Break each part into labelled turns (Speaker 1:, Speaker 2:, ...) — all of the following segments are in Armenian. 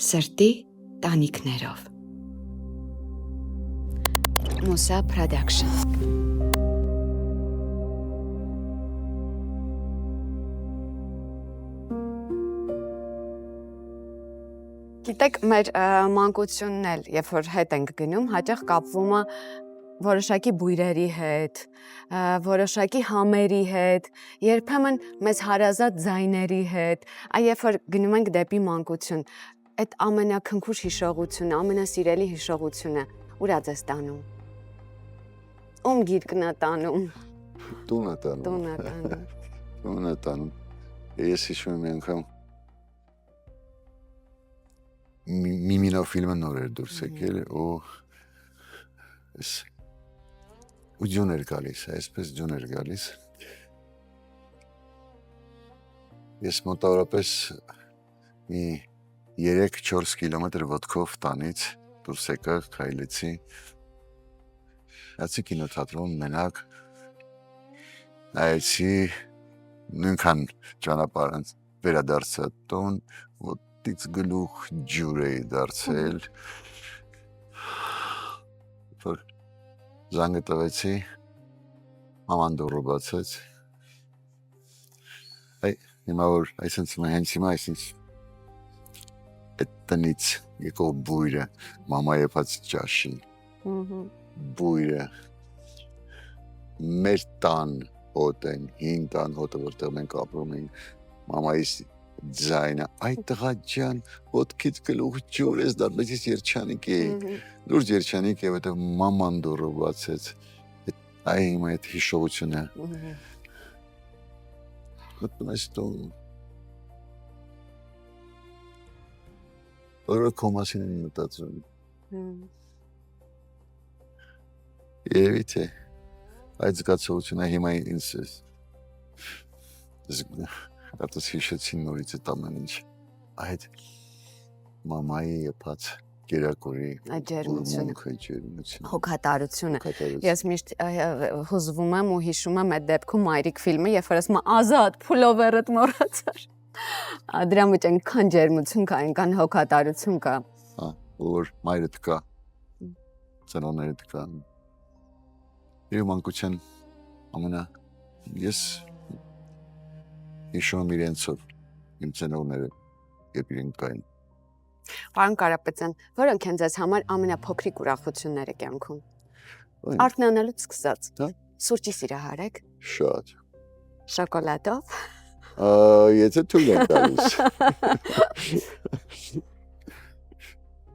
Speaker 1: Սրտի տանիքներով Մուսա Production Գիտեք, մեր մանկությունն էլ, երբ որ հետ ենք գնում, հաճախ կապվում է որոշակի բույրերի հետ, որոշակի համերի հետ, երբեմն մեզ հարազատ ձայների հետ, երբ որ գնում ենք դեպի մանկություն, այդ ամենաքնքուշ հիշողությունը, ամենասիրելի հիշողությունը, ուր է ձեզ տանում։ Ում գիրկն է տանում։
Speaker 2: Տուն է տանում։ Տուն է տանում։ Ես հիշում եմ անգամ Միմինո ֆիլմը նոր էր դուրս եկել ու ջուն էր գալիս, այսպես ջուն էր գալիս։ Ես մոտավորապես մի 3-4 կիլոմետր ոտքով տանից դուրս եկա, քայլեցի։ Հացի կինոթատրոն մենակ նայեցի նույնքան ճանապարհը վերադարձա տուն, ոտքից գլուխ ջուր էի դարձել։ Որ զանգը տվեցի, մաման դուռը բացեց։ Հիմա որ այսինքն հենց հիմա այդ տնից եկող բույրը, մամա եփած ճաշին, բույրը, մեր տան հոտեն, հին տան հոտը, որտեղ մենք ապրում ենք, մամայիս ձայնը, այ տղա ջան, ոտքից գլուխ ջուր ես դարձել, ես երջանիկ էի, լուրջ երջանիկ եւ հետո մաման դուռը բացեց, այ հիմա այդ հիշողությունը, մտնում ես տուն, որը քո մասին են մտածում, երևի թե այդ զգացողությունը հիմա ինձ Կարծես հիշեցին նորից այդ ամեն ինչ, այդ մամայի եփած կերակուրի
Speaker 1: ջերմությունը, հոգատարությունը։ Ես միշտ հուզվում եմ ու հիշում եմ այդ դեպքում Մայրիկ ֆիլմը, երբ որ ասում եմ ազատ փուլովերդ մոռացար։ Դրա մեջ այնքան ջերմություն կա, այնքան հոգատարություն կա։
Speaker 2: Որ մայրդ կա, ծնողներդ կա։ Եվ մանկության ես հիշում իրենցով, իմ ծնողները, երբ իրենք կային։
Speaker 1: Պարոն Կարապետյան, որոնք են ձեզ համար ամենափոքրիկ ուրախությունները կյանքում։ Արթնանալուց սկսած։ Սուրճի սիրահար եք։
Speaker 2: Շատ։
Speaker 1: Շոկոլադով։
Speaker 2: Եթե թույլ եք տալիս։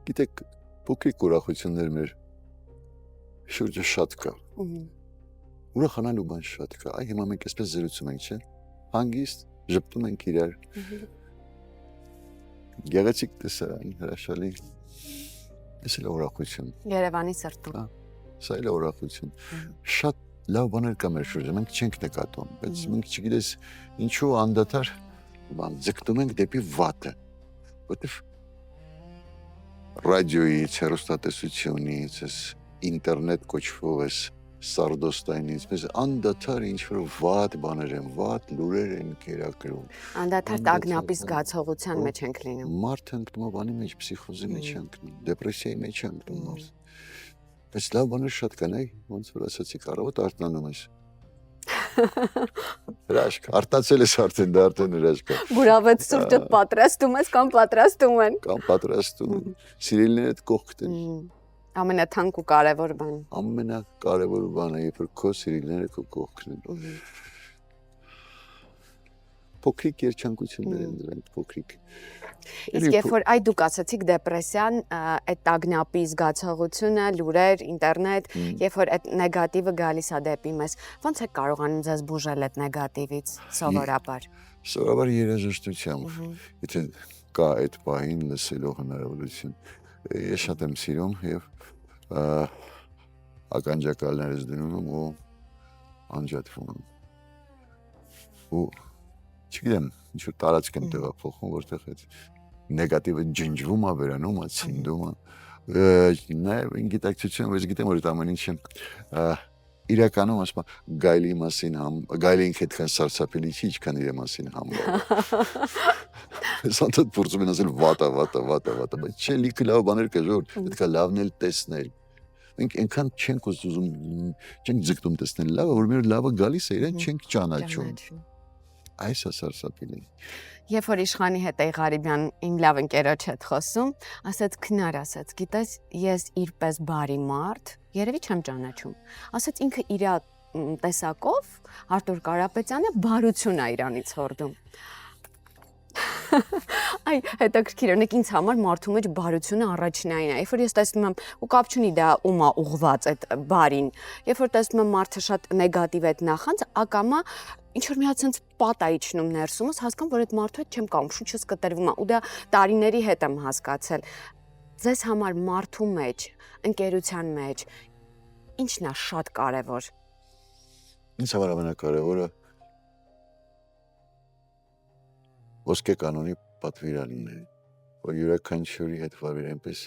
Speaker 2: Գիտեք, փոքրիկ ուրախություններ մեր շուրջը շատ կա։ Ուրախանալու բան շատ կա։ Այ հիմա մենք այսպես զրուցում ենք, չէ՞։ Հանգիստ ժպտում ենք իրար։ Գեղեցիկ տեսարան, հրաշալի։ Ես էլ ուրախություն։
Speaker 1: Երևանի սրտում։
Speaker 2: Սա էլ ուրախություն։ Շատ լավ բաներ կա մեր շուրջը, մենք չենք նկատում, բայց մենք չգիտես ինչու անդադար ձգտում ենք դեպի վատը։ Որտեվ ռադիոյից, հեռուստատեսությունից, ինտերնետ կոչվող սարդոստայնից, մեզ անդադար ինչ-որ վատ բաներ են, վատ լուրեր են կերակրում։
Speaker 1: Անդադար տագնապի զգացողության մեջ ենք լինում։
Speaker 2: Մարդը ընկնում բանի մեջ, փսիխոզի մեջ ընկնում, դեպրեսիայի մեջ ընկնում մարդ։ Բայց լավ բաներ շատ կան, ոնց որ ասացիք, առավոտ արթնանում ես։ Հրաշք, արտացել ես արդեն, դա արդեն հրաշք է։
Speaker 1: Բուրավետ սուրճը պատրաստում ես կամ պատրաստում են։
Speaker 2: Կամ պատրաստում, սիրելիներդ կողքդ են։
Speaker 1: Ամենաթանկ ու կարևոր բան։
Speaker 2: Ամենակարևոր բանը, երբ որ քո սիրելիները քո կողքն են։ Փոքրիկ երջանկություններ են դրանք, փոքրիկ։
Speaker 1: Իսկ երբ որ դուք ասացիք դեպրեսիան, այդ տագնապի զգացողությունը, լուրեր, ինտերնետ, երբ որ այդ նեգատիվը գալիս է դեպի մեզ, ոնց եք կարողանում ձեզ բուժել այդ նեգատիվից սովորաբար։
Speaker 2: Սովորաբար երաժշտությամբ, եթե կա այդ պահին լսելով հնարավորություն, ես շատ եմ սիրում եւ ականջակալներս դնում եմ ու անջատվում եմ։ Ու չգիտեմ, ինչ-որ տարածք եմ տեղափոխում, որտեղ այդ նեգատիվը ջնջվում է, վերանում է, ցնդում է։ Նաև ինգիտակցություն, ես գիտեմ, որ այդ ամեն ինչը իրականում ասում գայլի մասին գայլի ինքը այդքան սարսափելի չի, ինչքան իր մասին համբավը։ Սանտը փորձում են ասել վատա, բայց չէ, լիքը լավ բաներ կա, ժողովուրդ, պետք է լավն էլ տեսնել։ Մենք այնքան չենք ուզում, չենք ձգտում տեսնել լավը, որ մեր լավը գալիս է, իրեն չենք ճանաչում։ Այս է սարսափելի։
Speaker 1: Երբ որ Իշխանի հետ էի Ղարիբյան իմ լավ ընկերոջ հետ խոսում, ասաց քնար, ասաց, գիտես, ես իրպես բարի մարդ, երևի չեմ ճանաչում։ Ասաց ինքը իր տեսակով Արտուր Կարապետյանը բարություն է իրանից հորդում։ Այ հետաքրքիր է, նեք ինձ համար մարդու մեջ բարությունը առաջնային է։ Երբ որ ես տեսնում եմ, ու կապ չունի դա ում է ուղված այդ բարին, երբ որ տեսնում եմ մարդը շատ նեգատիվ այդ նախանց, ակամա ինչ որ մի հատ sense պատ է իջնում ներսումս, հասկանում որ այդ մարդու հետ չեմ կարող, շուչս կտրվում է, ու դա տարիների հետ եմ հասկացել։ Ձեզ համար մարդու մեջ, ընկերության մեջ ինչն է շատ կարևոր։
Speaker 2: Ինձ համար ամենակարևորը ոսկե կանոնի պատվիրանն է, որ յուրաքանչյուրի հետ վարվեր այնպես,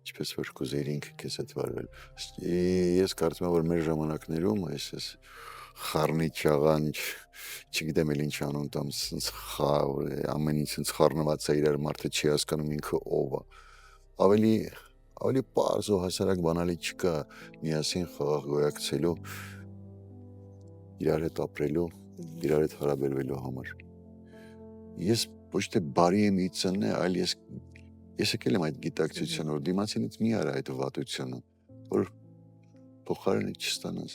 Speaker 2: ինչպես որ կուզեիր ինքը քեզ հետ վարվել։ Ես կարծում եմ, որ մեր ժամանակներում այս խառնի չաղանջ, չգիտեմ էլ ինչ անուն տամ, ամեն ինչ sense խառնված է իրար, մարդը չի հասկանում ինքը ով է։ Ավելի պարզ ու հասարակ բանալի չկա միասին խաղաղ գոյակցելու, իրար հետ ապրելու, իրար հետ հարաբերվելու համար։ Ես ոչ թե բարի եմ իծնե, այլ ես եկել եմ այդ գիտակցությունը, որ դիմացինից մի արա այդ վատությունը, որ փոխարենը չստանաս։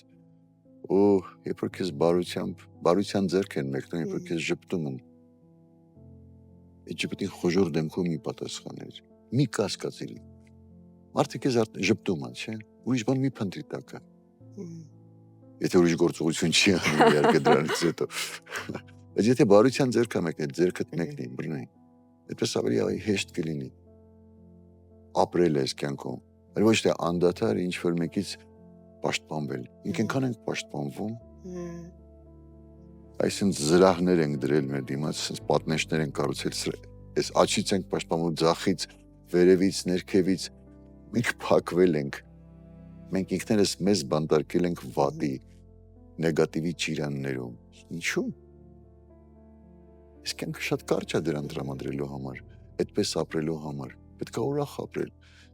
Speaker 2: Ու երբ որ քեզ բարության ձեռք են մեկնում, երբ որ քեզ ժպտում են, այդ ժպտին խոժոր դեմքով մի պատասխաներ, մի կասկածիր։ Մարդը քեզ ժպտում է, չէ՞, ուրիշ բան մի փնտրի տակը։ Եթե ուրիշ գործողություն չի անում, իհարկե դրանից հետո։ Բայց եթե բարության ձեռք է մեկնել, ձեռքդ մեկնի, բռնի, այդպես ավելի հեշտ կլինի ապրել այս կյանքում, այլ ոչ թե անդադար ինչ-որ մեկից պաշտպանվել։ Մենք այնքան ենք պաշտպանվում, այսինքն զրահներ ենք դրել մեր դիմաց, այսինքն պատնեշներ ենք կառուցել, այս աչից ենք պաշտպանվում, ձախից, վերևից, ներքևից, մենք փակվել ենք, մենք ինքներս մեզ բանտարկել ենք վատի, նեգատիվի ճիրաններում։ Ինչու՞։ Այս կյանքը շատ կարճ է դրան տրամադրելու համար, այդպես ապրելու համար, պետք է ուրախ ապրել։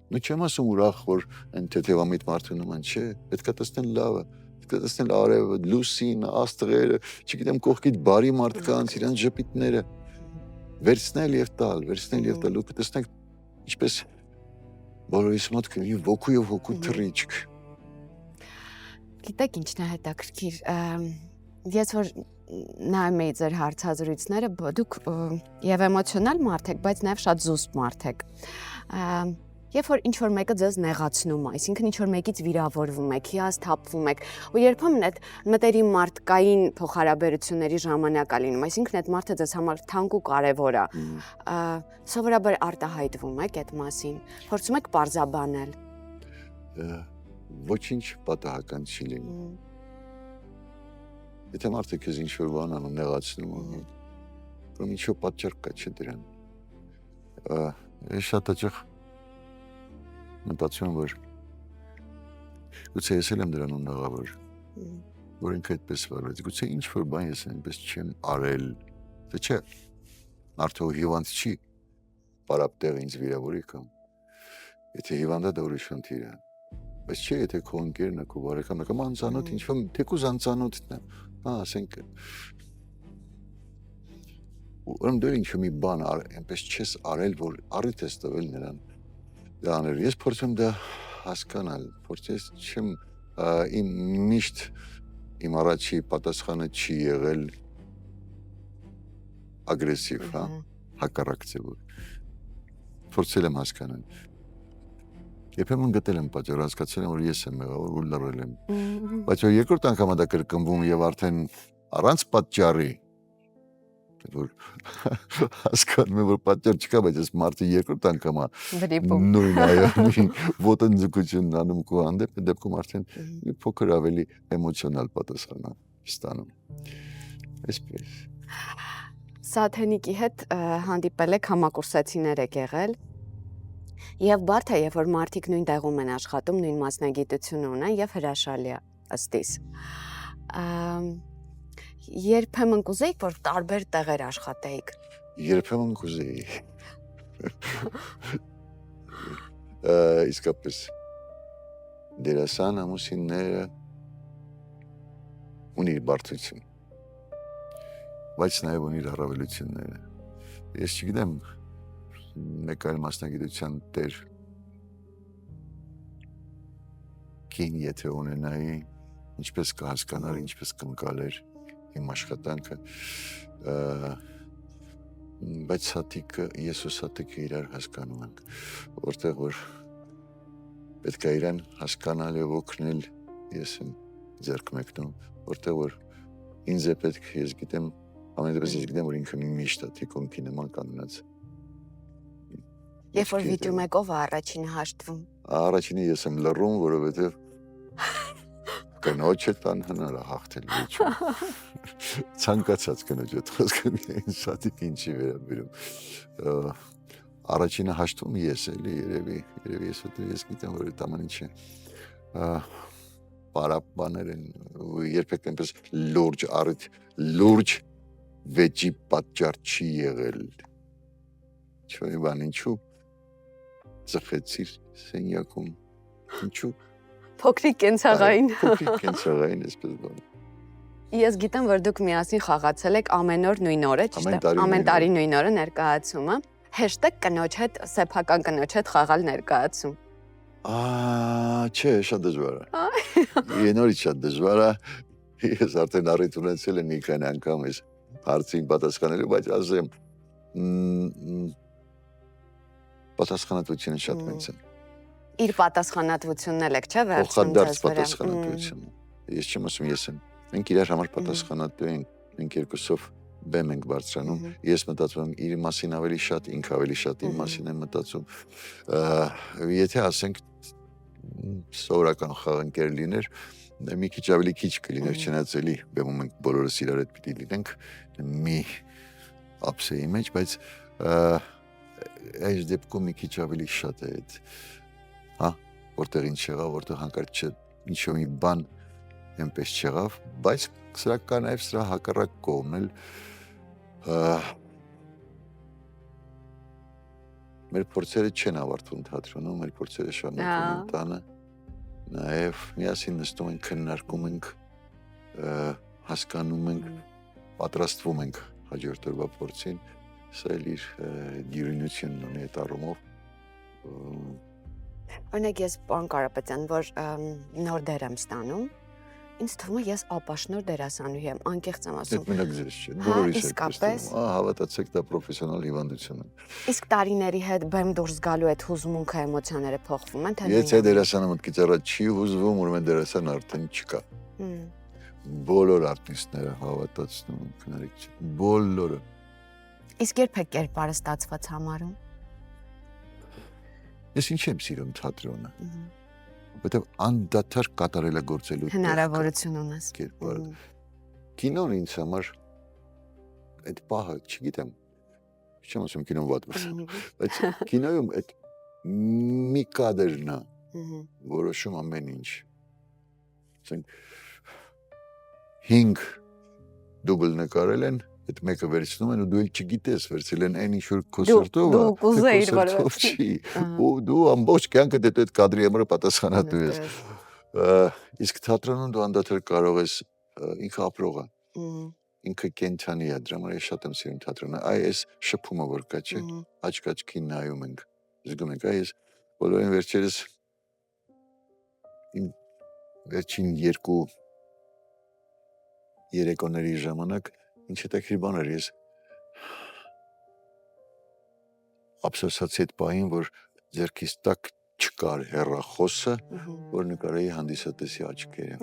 Speaker 2: Նու չեմ ասում ուրախ, որ այն թեթևամիտ մարդու նման չէ, պետք է տեսնել լավը, պետք է տեսնել արևը, լուսին, աստղերը, չգիտեմ կողքիդ բարի մարդկանց, իրանց ժպիտները, վերցնել եւ տալ, ու կտեսնեք ինչպես բոլորիս մոտ կլինի ոգու եւ հոգու թռիչք։
Speaker 1: Գիտեք ինչն է հետաքրքիր, ես որ նայում էի ձեր հարցազրույցները, դուք եւ էմոցիոնալ մարդ եք, բայց նաեւ շատ զուսպ մարդ եք։ Երբ որ ինչ-որ մեկը ձեզ նեղացնում է, այսինքն ինչ-որ մեկից վիրավորվում եք, հիասթափվում եք, ու երբեմն այդ մտերիմ մարդկային փոխհարաբերությունների ժամանակ է լինում, այսինքն այդ մարդը ձեզ համար թանկ ու կարևոր է։ Սովորաբար արտահայտվում եք այդ մասին, փորձում եք պարզաբանել։
Speaker 2: Ոչինչ պատահական չի լինում։ Եթե մարդը քեզ ինչ-որ բան անում, նեղացնում է, ուրեմն ինչ-որ պատճառ կա, չէ՞ դրան։ Ես շատ հաճախ մտածում եմ, որ գուցե ես էլ եմ դրանում մեղավոր, որ ինքը այդպես վարվեց, գուցե ինչ-որ բան ես այնպես չեմ արել, թե չէ, մարդը հիվանդ չի, պարապ տեղ ինձ վիրավորի կամ, եթե հիվանդ է դա ուրիշ խնդիր է, բայց չէ, եթե քո ընկերն է, քո բարեկամն է, կամ անծանոթ ինչ-որ, թեկուզ անծանոթն է, ասենք, ուրեմն դու ինչ-որ մի բան այնպես չես արել, որ առիթ ես տվել նրան դա անել, ես փորձում դա հասկանալ, փորձես չեմ, իմ միշտ իմ առաջի պատասխանը չի եղել ագրեսիվ, հակառակ ձևով, փորձել եմ հասկանալ, երբեմն գտել եմ պատճառ, հասկացել եմ, որ ես եմ մեղավոր, որ լռել եմ, բայց որ երկրորդ անգամ դա կրկնվում եւ արդեն առանց պատճառի, որ հասկանում եմ, որ պատճառ չկա, բայց այս մարդը երկրորդ անգամ նույն ոտնձգությունն անում քո հանդեպ, այդ դեպքում արդեն մի փոքր ավելի էմոցիոնալ պատասխան է ստանում։ Այսպես։
Speaker 1: Սաթենիկի հետ հանդիպել եք, համակուրսեցիներ եք եղել։ Եվ բարդ է, երբ որ մարդիկ նույն տեղում են աշխատում, նույն մասնագիտությունը ունեն եւ հրաշալի է ըստիս։ Երբեմն կուզեիք, որ տարբեր տեղեր աշխատեիք։
Speaker 2: Երբեմն կուզեի։ Իսկապես դերասան ամուսինները ունի իր բարդություն, բայց նաև ունի իր առավելությունները։ Ես չգիտեմ, մեկ այլ մասնագիտության տեր կին եթե ունենայի, ինչպես կհասկանար, ինչպես կընկալեր իմ աշխատանքը, բայց ես ու Սաթիկը իրար հասկանում ենք, որտեղ որ պետք է իրան հասկանալ եւ օգնել, ես եմ ձեռք մեկնում, որտեղ որ ինձ է պետք, ես գիտեմ, ամենևս ես գիտեմ, որ ինքը միշտ է թիկունքի նման կանոնած։
Speaker 1: Երբ որ վիճում եք, ով է առաջինը հաշտվում։
Speaker 2: Առաջինը ես եմ լռում, որովհետեւ կնոջը տան հնար է հաղթել վիճում։ Ցանկացած կնոջը խոսքը ինձ Սաթիկ ինչի վերաբերում։ Առաջինը հաշտվում ես էլի, երևի ես գիտեմ, որ այդ ամեն ինչը պարապաներ են, երբեք այնպես լուրջ վեճի պատճառ չի եղել։ Չէ՞ բան, ինչու ծխեցիր սենյակում, ինչու
Speaker 1: Փոքրիկ կենցաղային։
Speaker 2: Փոքրիկ կենցաղային, այսպես բան։
Speaker 1: Ես գիտեմ, որ դուք միասին խաղացել եք ամեն օր նույն օրը, ճիշտ է։ Ամեն տարի նույն օրը ներկայացումը։ #կնոջ հետ, սեփական կնոջ հետ խաղալ ներկայացում։
Speaker 2: Չէ, շատ դժվար է։ Նորից շատ դժվար է։ Ես արդեն առիթ ունեցել եմ մի քանի անգամ այս հարցին պատասխանելու, բայց ասեմ, պատասխանատվությունը շատ մեծ է։
Speaker 1: Իր պատասխանատվությունն էլ եք, չէ՞, վերցնում
Speaker 2: Փոխադարձ
Speaker 1: ձեզ վրա։
Speaker 2: պատասխանատվությունը։ Ես չեմ ասում ես եմ։ Մենք իրար համար պատասխանատու ենք, մենք երկուսով բեմ ենք բարձրանում։ Ես մտածում եմ իր մասին ավելի շատ, ինքը ավելի շատ իմ մասին եմ մտածում։ Եթե ասենք սովորական խաղընկեր լիներ, մի քիչ ավելի քիչ կլիներ, չնայած էլի բեմում ենք բոլորս իրար հետ պիտի լինենք մի ապսեի մեջ, բայց այս դեպքում մի քիչ ավելի շատ է այդ, որտեղ ինչ եղավ, որտեղ հանկարծ ինչ-որ մի բան այնպես չեղավ, բայց սրա կա նաև սրա հակառակ կողմն էլ մեր փորձերը չեն ավարտվում թատրոնում, մեր փորձերը շարունակվում են տանը, նաև միասին նստում ենք, քննարկում ենք, հասկանում ենք, պատրաստվում ենք հաջորդ օրվա փորձին, սա էլ իր դյուրինությունն ունի այդ առումով։
Speaker 1: Օրինակ ես պարոն Կարապետյան, որ նոր դեր եմ ստանում, ինձ թվում է ես ապաշնոր դերասանուհի եմ, անկեղծ եմ ասում։
Speaker 2: Այդ մենակ ձեզ չէ, բոլորիս է
Speaker 1: իսկապես։
Speaker 2: Հավատացեք, դա պրոֆեսիոնալ հիվանդություն է։
Speaker 1: Իսկ տարիների հետ բեմ դուրս գալու այդ հուզմունքը, էմոցիաները փոխվում են, թե
Speaker 2: Եթե դերասանը մտքից առաջ չի հուզվում, ուրեմն դերասան արդեն չկա։ Բոլոր արտիստները հավատացնում են, քնարիք չէ, բոլորը։
Speaker 1: Իսկ երբ եք կերպարը ստացված համարում։
Speaker 2: Ես ինչ եմ սիրում թատրոնը, որտեղ անդադար կատարելագործելու
Speaker 1: հնարավորություն ունես
Speaker 2: կերպարը։ Կինոն ինձ համար այդ պահը, չգիտեմ, չեմ ասում կինոն վատ է, բայց կինոյում այդ մի կադրն է, որոշում ամեն ինչ։ Ասենք 5 դուբլ նկարել են, այդ մեկը վերցնում են ու դու էլ չգիտես, վերցել են այն ինչ-որ քո սրտով է,
Speaker 1: դու կուզեիր, որ
Speaker 2: չի, ու դու ամբողջ կյանքդ այդ կադրի համար պատասխանատու ես։ Իսկ թատրոնում դու անդադար կարող ես, ինքը ապրող է, ինքը կենդանի է, դրա համար ես շատ եմ սիրում թատրոնը, այս շփումը որ կա, չէ, աչք-աչքին նայում ենք, զգում ենք, ես բոլորին վերջերս իմ վերջին 2 երեկոների ժամանակ ինչ հետաքրքիր բան էր, ես ափսոսացի այդ պահին, որ ձեռքիս տակ չկար հեռախոսը, որ նկարեի հանդիսատեսի աչքերը։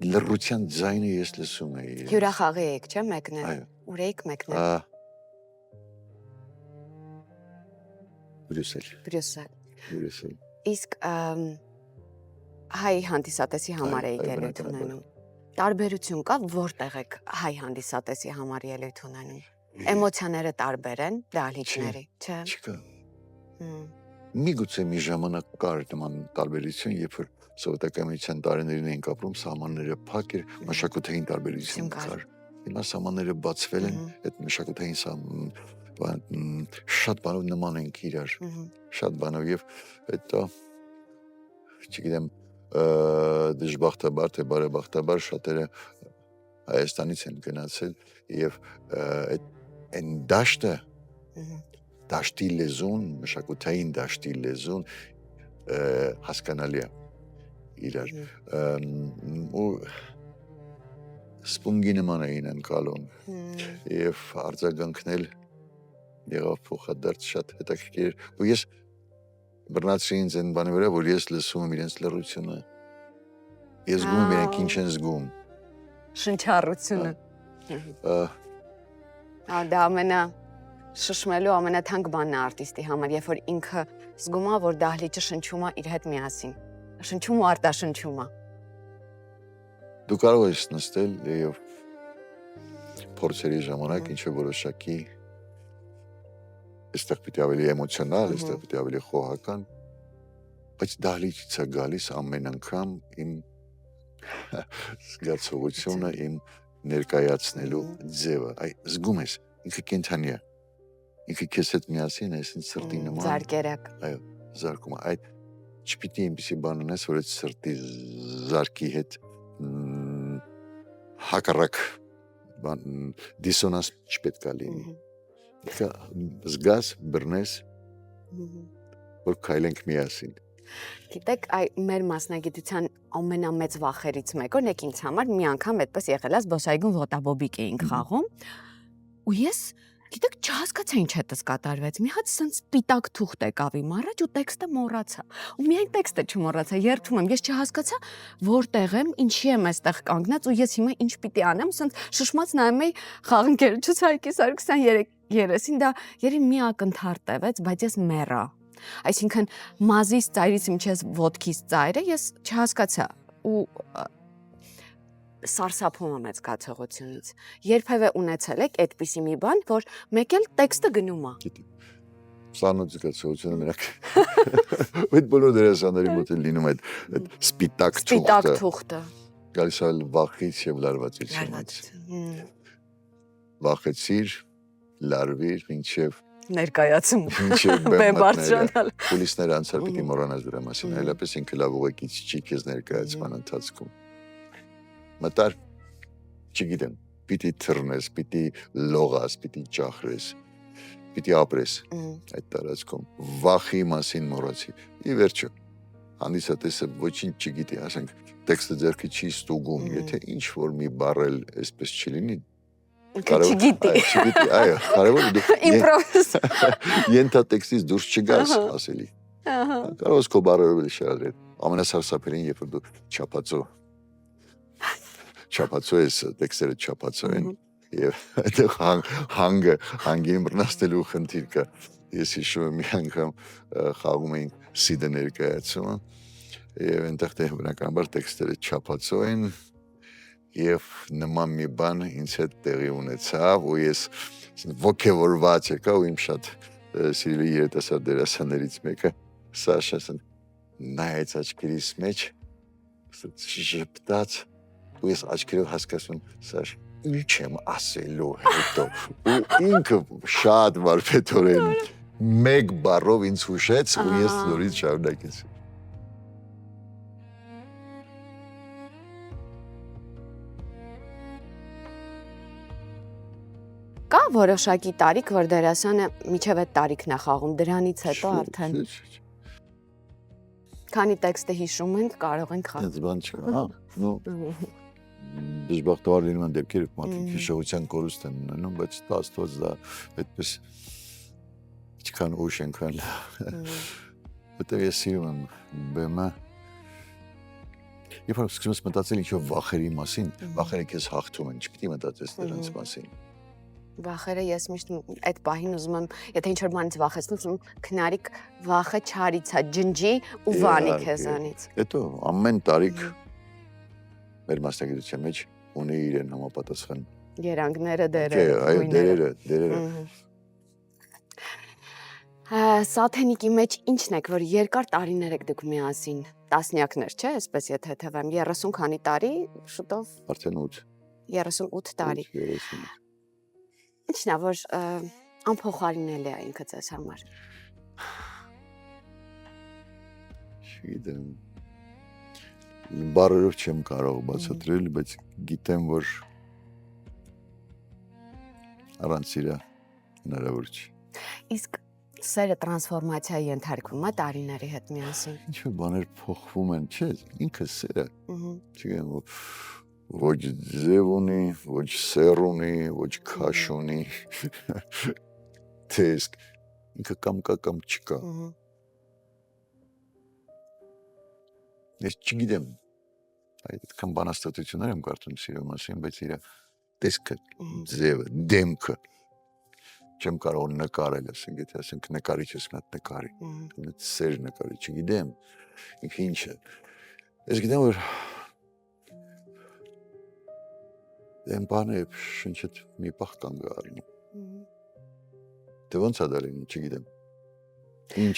Speaker 2: Լռության ձայնը ես լսում էի։
Speaker 1: Հյուրախաղի եք, չէ՞, մեկնել։
Speaker 2: Այո։
Speaker 1: Ուր եք մեկնել։
Speaker 2: Բրյուսել։
Speaker 1: Իսկ հայ հանդիսատեսի համար եք ելույթ ունենում։ Տարբերություն կա, որտեղ եք հայ հանդիսատեսի համար ելույթ ունենում։ Էմոցիաները տարբեր են դահլիճների, չէ։
Speaker 2: Չկա։ Միգուցե մի ժամանակ կար նման տարբերություն, երբ որ սովետական տարիներին էինք ապրում, սահմանները փակ էր, մշակութային տարբերություն կար։ Հիմա սահմանները բացվել են, այդ մշակութային շատ բանով նման ենք իրար, շատ բանով եւ այդ չգիտեմ դժբախտաբար թե բարեբախտաբար շատերը Հայաստանից են գնացել եւ այն դաշտը դաշտի լեզուն, մշակութային դաշտի լեզուն հասկանալի է իրար ու սպունգի նման էին անցալում եւ արձագանքնել եղավ փոխադարձ շատ հետաքրքիր ու ես բռնացրի ինձ այն բանի վրա որ ես լսում եմ իրենց լռությունը ես զգում եմ իրենք ինչ են զգում
Speaker 1: շնչառությունը դա ամենա շշմելու ամենաթանկ բանն է արտիստի համար, երբ որ ինքը զգում է, որ դահլիճը շնչում է իր հետ միասին։ Շնչում ու արտաշնչում է։
Speaker 2: Դու կարող ես նստել եւ փորձերի ժամանակ ինչ-որ որոշակի այստեղ պիտի ավելի էմոցիոնալ, այստեղ պիտի ավելի խոհական, բայց դահլիճից է գալիս ամեն անգամ իմ զգացողությունը, իմ ներկայացնելու ձևը։ Այ զգում ես, ինքը կենդանի է։ Ինքը քեզ հետ միասին է, այսինքն սրտի նման։
Speaker 1: Զարկերակ։
Speaker 2: Այո, զարկում է։ Այդ չպիտի այնպեսի բան ունես, որ այդ սրտի զարկի հետ հակառակ դիսոնանս չպետք է լինի։ Զգաս, բռնես, որ քայլենք միասին։
Speaker 1: Գիտեք, մեր մասնագիտության ամենամեծ վախերից մեկը, օրինակ ինձ համար մի անգամ այդպես եղել է, զբոսայգուն ոտաբոբիկ էինք խաղում, ու ես գիտեք, չհասկացա ինչ հետս կատարվեց։ Մի հատ սենց սպիտակ թուղթ եկավ իմ առաջ ու տեքստը մոռացա։ Ու միայն տեքստը չմոռացա, երդվում եմ, ես չհասկացա որտեղ եմ, ինչի եմ այստեղ կանգնած ու ես հիմա ինչ պիտի անեմ, սենց շշմած նայում էի խաղընկերոջս Հայկի Սարգսյան երեսին, դա երևի մի ակնթարթ տևեց, բայց ես մեռա։ Այսինքն մազից ծայրից մինչև ոտքից ծայրը ես չհասկացա ու սարսափում եմ այդ զգացողությունից։ Երբևէ ունեցել եք այդպիսի մի բան, որ մեկ էլ տեքստը գնում է։
Speaker 2: Սանոց զգացողությունը նրանք այդ բոլոր դերասանների մոտ է լինում այդ սպիտակ
Speaker 1: թուղթը։
Speaker 2: Գալիս է վախից եւ լարվածությունից։ Վախեցիր, լարվիր, մինչև
Speaker 1: ներկայացում
Speaker 2: բեմ բարձրանալ պոլիսները անցար պիտի մոռանաս դրա մասին այլապես ինքը լավ ուղեկից չի քեզ ներկայացման ընթացքում մտար չգիտեմ պիտի թռնես պիտի լողաս պիտի ճախրես պիտի ապրես այդ տարածքում վախի մասին մոռացի ի վերջո հանդիսատեսը ոչինչ չգիտի ասենք տեքստը ձեռքի չի ստուգում եթե ինչ որ մի բառ էլ այսպես չլինի
Speaker 1: Չգիտի,
Speaker 2: այո, կարևորը դու
Speaker 1: իմպրովիզ
Speaker 2: ենթա տեքստից դուրս չգաս ասելի կարող ես քո բառերով էլ շարադրել ամենասարսափելին երբ որ դու չափածո ես տեքստերը չափածո են եւ այդտեղ հանգին բռնաստելու խնդիր կա ես հիշում եմ մի անգամ խաղում էինք սիդը ներկայացումը եւ այնտեղ դե բնականաբար տեքստերը չափածո են Եվ նման մի բան ինձ հետ տեղի ունեցավ ու ես ոգևորված եկա ու իմ շատ սիրելի երիտասարդ դերասաններից մեկը Սաշան նայեց աչքերիս մեջ շփտաց ու ես աչքերով հասկացում Սաշ ինչ եմ ասելու հետո ու ինքը շատ վարպետորեն մեկ բառով ինձ հուշեց ու ես նորից շարունակեցի
Speaker 1: Կա որոշակի տարիք, որ դերասանը միջև այդ տարիքն է խաղում, դրանից հետո արդեն քանի տեքստը հիշում ենք, կարող ենք խաղալ։
Speaker 2: Այդ բան չկա, նո դժբախտաբար լինում են դեպքեր, մարդիկ հիշողության կորուստ են ունենում, բայց Աստված դա այդպես ինչքան ուշ ենքան Որտեղ ես սիրում եմ բեմը Երբ որ սկսում ես մտածել ինչ-որ վախերի մասին, վախերը քեզ հաղթում են, չպիտի մտածես դրանց մասին
Speaker 1: Վախերը ես միշտ այդ պահին ուզում եմ, եթե ինչ-որ բանից վախեցնում, ուզում քնարիք վախը չարիցա, ջնջի ու վանի քեզանից։
Speaker 2: Հետո ամեն տարիք մեր մասնագիտության մեջ ունի իրեն համապատասխան
Speaker 1: Երանքները,
Speaker 2: Այո,
Speaker 1: դերերը,
Speaker 2: դերերը։
Speaker 1: Սաթենիկի մեջ ինչն եք, որ երկար տարիներ եք դուք միասին, տասնյակներ, չէ, այսպես եթե թվեմ, 30 քանի տարի, շուտով
Speaker 2: Արդեն 8
Speaker 1: 38 տարի։
Speaker 2: 38։
Speaker 1: Ինչն է, որ անփոխարինելի է ինքը ձեզ համար։
Speaker 2: Չգիտեմ։ Բառերով չեմ կարող բացատրել, բայց գիտեմ, որ առանց իրա հնարավոր չի։
Speaker 1: Իսկ սերը տրանսֆորմացիայի ենթարկվում է տարիների հետ միասին։
Speaker 2: Ինչ-որ բաներ փոխվում են, չէ՞, ինքը սերը։ Չգիտեմ, ոչ ձև ունի, ոչ սեր ունի, ոչ քաշ ունի։ Տեսք, ինքը կամ կա, կամ չկա։ Ես չգիտեմ, այդքան բանաստատություններ եմ կարդում սիրո մասին, բայց իրա տեսքը, ձևը, դեմքը չեմ կարող նկարել, ասենք, եթե ասենք նկարիչ ես մի հատ նկարի, սեր նկարի, չգիտեմ, ինքը ինչ է։ Ես գիտեմ, որ դեմ բանը շնչդ մի պահ կանգ առնում։ Դե ոնց է դա լինում, չգիտեմ։ Ինչ,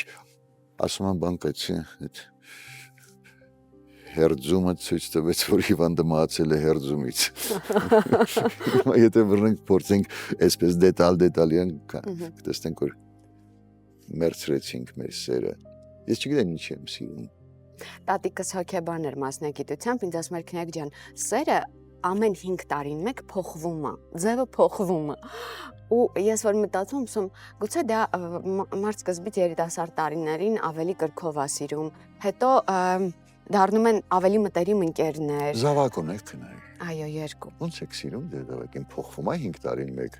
Speaker 2: ասում եմ բան կայցի, այդ հերձումը ցույց տվեց, որ հիվանդը մահացել է հերձումից։ Եթե բռնենք փորձենք այսպես դետալյան տեսնենք, որ մերցրեցինք մեր սերը։ Ես չգիտեմ ինչ եմ սիրում։
Speaker 1: Տատիկս հոգեբան էր մասնագիտությամբ, ինձ ասում էր քնյակ ջան, սերը ամեն 5 տարին մեկ փոխվում է, ձևը փոխվում է։ Ու ես որ մտածում եմ, գուցե դա մարդ սկզբից երիտասարդ տարիներին ավելի կրքով է սիրում, հետո դառնում են ավելի մտերիմ ընկերներ։
Speaker 2: Զավակ ունեք քնայ։
Speaker 1: Այո, 2։
Speaker 2: Ոնց եք սիրում դե զավակին փոխվում է 5 տարին մեկ։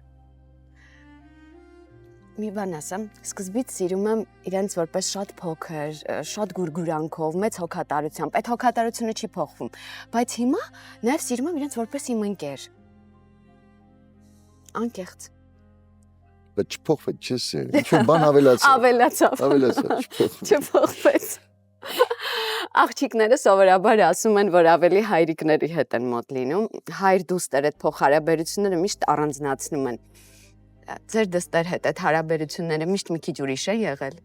Speaker 1: Մի բան ասեմ, սկզբից սիրում եմ իրենց որպես շատ փոքր, շատ գուրգուրանքով, մեծ հոգատարությամբ։ Այդ հոգատարությունը չի փոխվում, բայց հիմա նաև սիրում եմ իրենց որպես իմ ընկեր։ Անկեղծ։
Speaker 2: Բայց չփոխվեց, չէ՞ սեր։ Ինչ-որ բան ավելացավ։
Speaker 1: Ավելացավ։ Չփոխվեց։ Աղջիկները սովորաբար ասում են, որ ավելի հայրիկների հետ են մոտ լինում, հայր դուստեր այդ փոխհարաբերությունները միշտ առանձնացնում են։ Ձեր դստեր հետ այդ հարաբերությունները միշտ մի քիչ ուրիշ է եղել։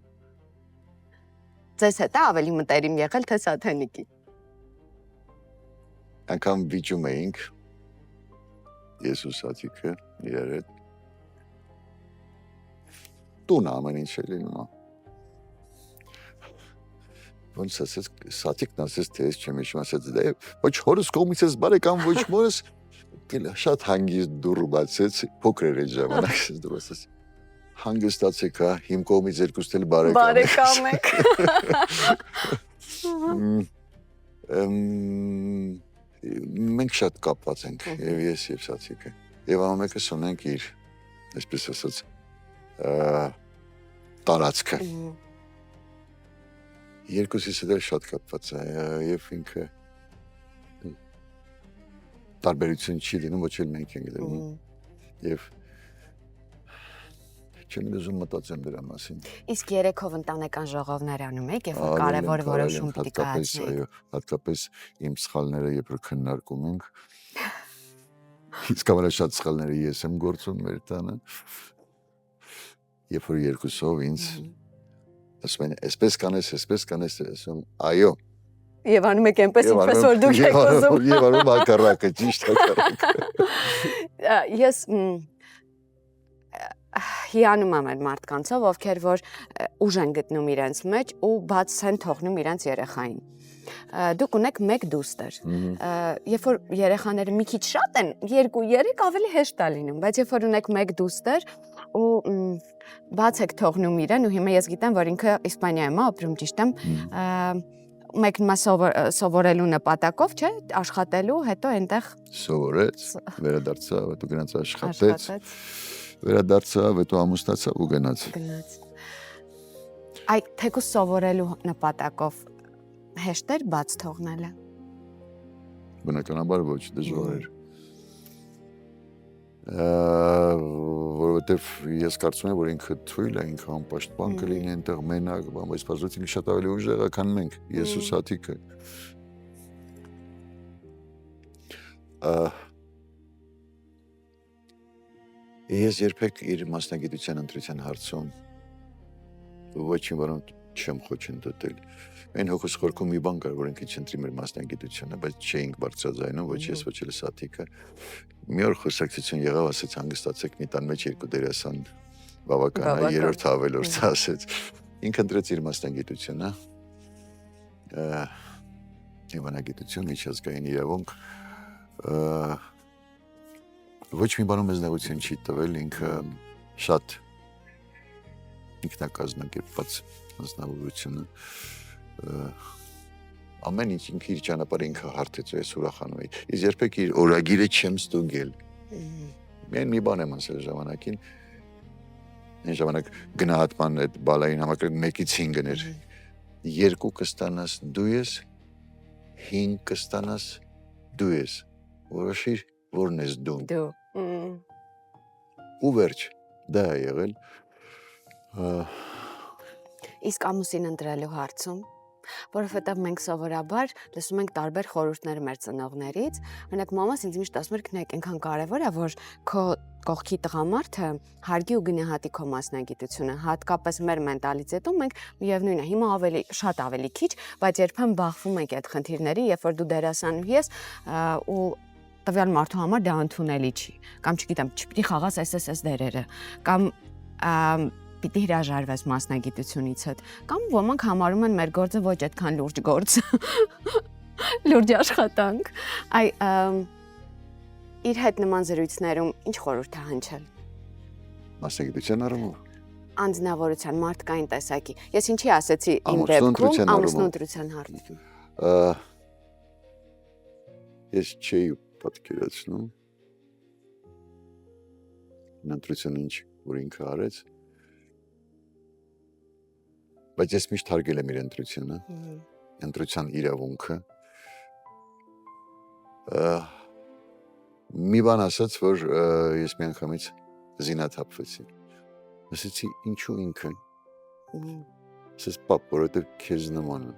Speaker 1: Ձեզ հետ է ավելի մտերիմ եղել, թե Սաթենիկի։
Speaker 2: Անգամ վիճում էինք ես ու Սաթիկը իրար հետ։ Տուն ամեն ինչ է լինում։ Ոնց ասես Սաթիկն ասես թե ես չեմ հիշում, ասեց դե ոչ հորս կողմից ես բարեկամ, ոչ մորս շատ հանգիստ դուռ բացեց, փոքր էր այդ ժամանակ, դուռ ասեց հանգստացեք, հա, իմ կողմից երկուստ էլ բարեկամ
Speaker 1: եք։
Speaker 2: Մենք շատ կապված ենք, եւ ես եւ Սաթիկը։ Եվ ամենքս ունենք իր, այսպես ասած, տարածքը։ Երկուսիս հետ շատ կապված է, եւ ինքը տարբերություն չի լինում, ոչ էլ մենք ենք լինում։ Եվ չեմ ուզում մտածեմ դրա մասին։
Speaker 1: Իսկ երեքով ընտանեկան ժողովներ անում եք, երբ որ կարևոր որոշում պիտի կայացնեք։
Speaker 2: Այո, հատկապես իմ սխալները, երբ որ քննարկում ենք։ Իսկ ամենաշատ սխալները ես եմ գործում մեր տանը։ Երբ որ երկուսով ինձ ասում են, այսպես կանես, ասում այո։
Speaker 1: Եվ անում եք այնպես, ինչպես որ դուք եք ուզում։
Speaker 2: Եվ անում հակառակը, ճիշտ հակառակը։
Speaker 1: Ես հիանում եմ այն մարդկանցով, ովքեր որ ուժ են գտնում իրենց մեջ ու բաց են թողնում իրենց երեխային։ Դուք ունեք մեկ դուստր։ Երբ որ երեխաները մի քիչ շատ են, 2-3 ավելի հեշտ է լինում, բայց երբ որ ունեք մեկ դուստր ու բաց եք թողնում իրեն ու հիմա ես գիտեմ, որ ինքը Իսպանիայում է ապրում, ճիշտ եմ, մեկնումա սովորելու նպատակով, չէ, աշխատելու, հետո այնտեղ
Speaker 2: սովորեց, վերադարձավ, հետո գնաց աշխատեց, վերադարձավ, հետո ամուսնացավ ու գնաց։
Speaker 1: Այդ թեկուզ սովորելու նպատակով հեշտ էր բաց թողնելը։
Speaker 2: Բնականաբար ոչ, դժվար էր։ Որովհետև ես կարծում եմ, որ ինքը թույլ է, ինքը անպաշտպան կլինի այնտեղ մենակ, բայց բացարձակ ինքը շատ ավելի ուժեղ է, քան մենք, ես ու Սաթիկը։ Ես երբեք իր մասնագիտության ընտրության հարցում ոչինչ բան չեմ խոչընդոտել։ Այն հոգուս խորքում մի բան կար, որ ինքը չընտրի մեր մասնագիտությունը, բայց չէինք բարձրաձայնում, ոչ ես, ոչ էլ Սաթիկը։ Մի օր խոսակցություն եղավ, ասեց հանգստացեք, մի տան մեջ երկու դերասան բավական է, երրորդ ավելորդ ասեց։ Ինքը ընտրեց իր մասնագիտությունը, դիվանագիտություն, միջազգային իրավունք, ոչ մի բանում մեզ նեղություն չի տվել, ինքը շատ ինքնակազմակերպված անձնավորությունը, ամեն ինչ ինքը իր ճանապարհը ինքը հարթեց, ես ուրախանում էի։ Ես երբեք իր օրագիրը չեմ ստուգել։ Միայն մի բան եմ ասել ժամանակին, այն ժամանակ գնահատման այդ բալային համակարգը 1-ից 5 էր։ 2 կստանաս դու ես, 5 կստանաս դու ես։ Որոշիր որն ես դու։
Speaker 1: Դու։
Speaker 2: Ու վերջ, դա է եղել։
Speaker 1: Իսկ ամուսին ընտրելու հարցում, որովհետև մենք սովորաբար լսում ենք տարբեր խորհուրդներ մեր ծնողներից, օրինակ մամաս ինձ միշտ ասում էր, կնայեք, այնքան կարևոր է, որ քո կողքի տղամարդը հարգի ու գնահատի քո մասնագիտությունը, հատկապես մեր մենտալիտետում մենք միևնույն է, հիմա շատ ավելի քիչ, բայց երբեմն բախվում ենք այդ խնդիրների, երբ որ դու դերասանուհի ես ու տվյալ մարդու համար դա ընդունելի չի, կամ չգիտեմ, չպիտի խաղաս այս դերերը, կամ պիտի հրաժարվես մասնագիտությունից հետ, կամ ոմանք համարում են մեր գործը ոչ այդքան լուրջ գործ, լուրջ աշխատանք, իր հետ նման զրույցներում ինչ խորհուրդ է հնչել։
Speaker 2: Մասնագիտության առումով։
Speaker 1: Անձնավորության, մարդկային տեսակի։ Ես ինչի ասեցի իմ դեպքում ամուսնու ընտրության հարցում։
Speaker 2: Ես չէի պատկերացնում ընտրությունը ինչ, որ ինքը արեց, բայց ես միշտ հարգել եմ իր ընտրությունը, ընտրության իրավունքը։ Մի բան ասաց, որ ես մի անգամից զինաթափվեցի։ Ասեցի, ինչու ինքը։ Ասեց, պապ, որովհետև քեզ նման է։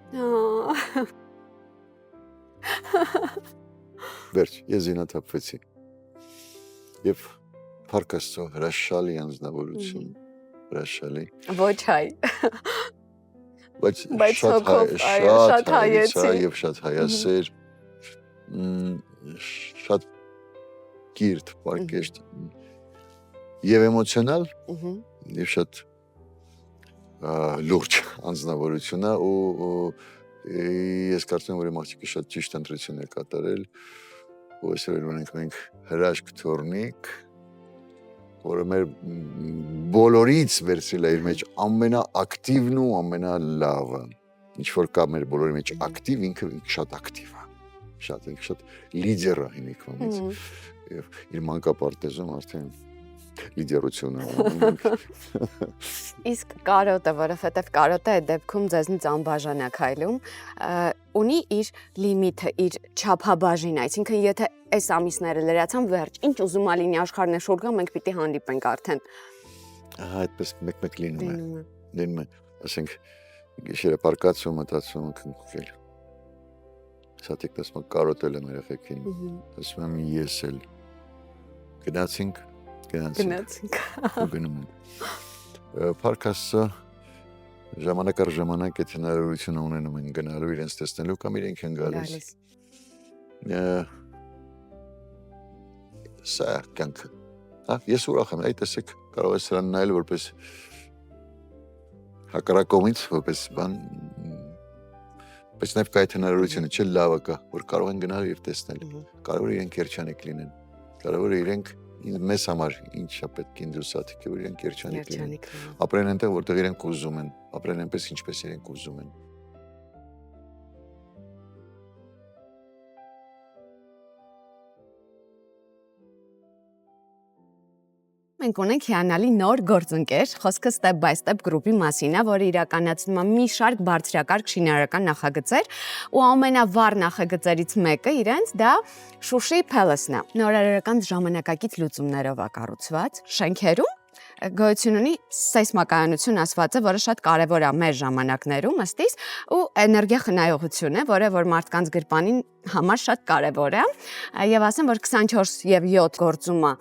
Speaker 2: Վերջ, ես զինաթափվեցի։ Եվ փառք Աստծո, հրաշալի անձնավորություն, հրաշալի։
Speaker 1: Ոչ հայ։
Speaker 2: Բայց շատ հայեցի եւ շատ հայասեր, շատ կիրթ, պարկեշտ եւ էմոցիոնալ եւ շատ լուրջ անձնավորություն է ու ես կարծում եմ, որ իմ աղջիկը շատ ճիշտ ընտրություն է կատարել ու այսօր ունենք մենք հրաշք թորնիկ, որը մեր բոլորից վերցրել է իր մեջ ամենաակտիվն ու ամենալավը, ինչ որ կա մեր բոլորի մեջ ակտիվ, ինքը շատ ակտիվ է, շատ լիդեր է հիմիկ վամից եւ իր մանկապարտեզում արդեն լիդերությունը։
Speaker 1: Իսկ կարոտը, որովհետև կարոտը այդ դեպքում ձեզնից անբաժան է քայլում, ունի իր լիմիթը, իր չափաբաժինը, այսինքն եթե այս ամիսները լրացան վերջ, ինչ ուզում ա լինի աշխարհն է շուրջը, մենք պիտի հանդիպենք արդեն։
Speaker 2: Ահա այդպես մեկ-մեկ լինում է, ասենք գիշերը պարկացում, մտածում քնքել։ Սաթիկ դասում կարոտել եմ երեխեքին, ասում եմ ես էլ գնացինք ու գնում ենք։ Փառք Աստծո, ժամանակ առ ժամանակ այդ հնարավորությունը ունենում են գնալու իրենց տեսնելու կամ իրենք են գալիս։ Սա կյանքը։ Ես ուրախ եմ, տեսեք, կարող ես սրան նայել որպես հակառակողից, որպես բան, բայց նաև կա այդ հնարավորությունը, չէ լավը կա, որ կարող են գնալ եւ տեսնել։ Կարող է իրենք երջանիկ լինեն։ Կարող է իրենք մեզ համար ինչա պետք է ինձ Սաթիկը, որ իրենք երջանիկ լինեն։ Ապրեն այնտեղ, որտեղ իրենք ուզում են, ապրեն այնպես, ինչպես իրենք ուզում են։
Speaker 1: Մենք ունենք հիանալի նոր գործընկեր, խոսքը Step by Step գրուպի մասին է, որը իրականացնում է մի շարք բարձրակարգ շինարարական նախագծեր, ու ամենավառ նախագծերից մեկը իրենց դա Շուշի Palace-ն է։ Նորարարական ժամանակակից լուծումներով է կառուցված, շենքերում գոյություն ունի սեյսմակայանություն ասվածը, որը շատ կարևոր է մեր ժամանակներում, ըստիս, ու էներգիա խնայողություն է, որը որ մարդկանց գրպանին համար շատ կարևոր է, եւ ասեմ, որ 24 եւ 7 գործումը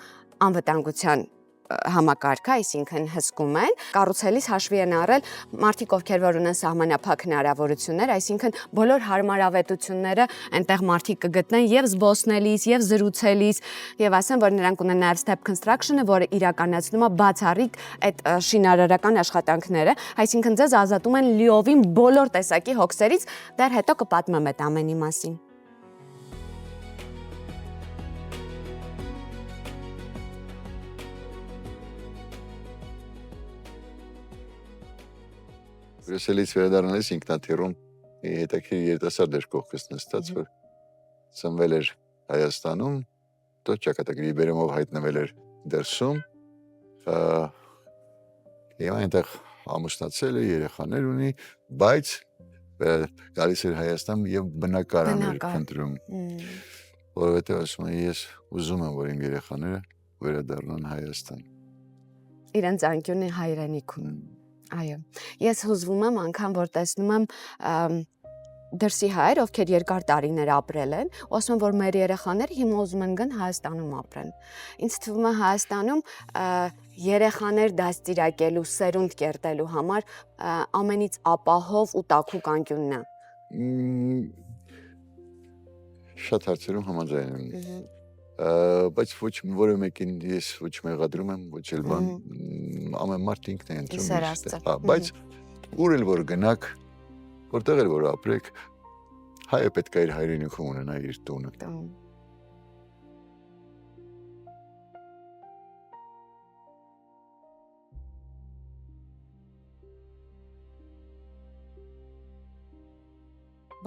Speaker 1: անվտանգության համակարգը, այսինքն հսկում են, կառուցելիս հաշվի են առել մարդիկ, ովքեր որ ունեն սահմանափակ հնարավորություններ, այսինքն բոլոր հարմարավետությունները այնտեղ մարդիկ կգտնեն եւ զբոսնելիս, եւ զրուցելիս, եւ ասեմ, որ նրանք ունեն նաեւ step construction-ը, որը իրականացնում է բացառիկ այդ շինարարական աշխատանքները, այսինքն ձեզ ազատում են լիովին բոլոր տեսակի հոգսերից, դեռ հետո կպատմեմ այդ ամենի մասին։
Speaker 2: Բրյուսելից վերադառնալիս ինքնաթիռում հետաքրքիր երիտասարդ էր կողքս նստած, որ ծնվել էր Հայաստանում, հետո ճակատագրի բերումով հայտնվել էր դրսում, եւ այնտեղ ամուսնացել է, երեխաներ ունի, բայց գալիս էր Հայաստան եւ բնակարան էր փնտրում, որովհետեւ ասում է ես ուզում եմ, որ իմ երեխաները վերադառնան Հայաստան։
Speaker 1: Իրենց անկյունի հայրենիքում։ Այո, ես հուզվում եմ անգամ, որ տեսնում եմ դրսի հայեր, ովքեր երկար տարիներ ապրել են, ասում են, որ մեր երեխաները հիմա ուզում են գան Հայաստանում ապրեն։ Ինձ թվում է Հայաստանում երեխաներ դաստիարակելու, սերունդ կերտելու համար ամենից ապահով ու տաքուկ անկյունն է։
Speaker 2: Շատ հարցերում համաձայն եմ։ Բայց ոչ որը մեկին ես ոչ մեղադրում եմ, ոչ էլ բան, ամեն մարդ ինքն է ընտրում։ Բայց ուր էլ որ գնաք, որտեղ էլ որ ապրեք, հայը պետք է իր հայրենիքում ունենա իր տունը։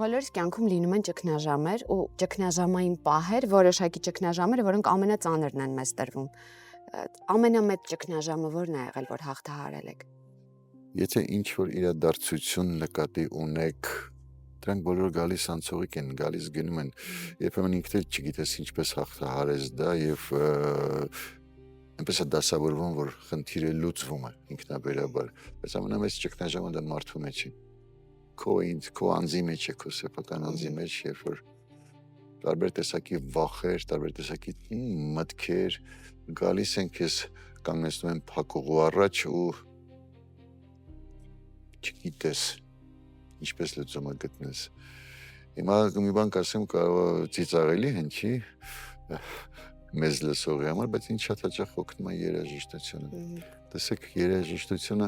Speaker 1: Բոլորիս կյանքում լինում են ճգնաժամեր ու ճգնաժամային պահեր, որոշակի ճգնաժամեր, որոնք ամենածանրն են մեզ տրվում։ Ամենամեծ ճգնաժամը որն է եղել, որ հաղթահարել եք։
Speaker 2: Եթե ինչ որ իրադարձություն նկատի ունեք, դրանք բոլորը գալիս անցողիկ են, գալիս գնում են, երբեմն ինքդ էլ չգիտես ինչպես հաղթահարես դա եւ այնպես է դասավորվում, որ խնդիրը լուծվում է ինքնաբերաբար, բայց ամենամեծ ճգնաժամը դա մարդու մեջ է։ Քո անձի մեջ է, քո սեփական անձի մեջ, երբ որ տարբեր տեսակի վախեր, տարբեր տեսակի մտքեր գալիս են քեզ կանգնեցնում են փակուղու առաջ ու չգիտես ինչպես լուծումը գտնես։ Հիմա մի բան կասեմ, կարող է ծիծաղելի հնչի մեզ լսողի համար, բայց ինձ շատ հաճախ օգնում է երաժշտությունը։ Տեսեք, երաժշտությունը,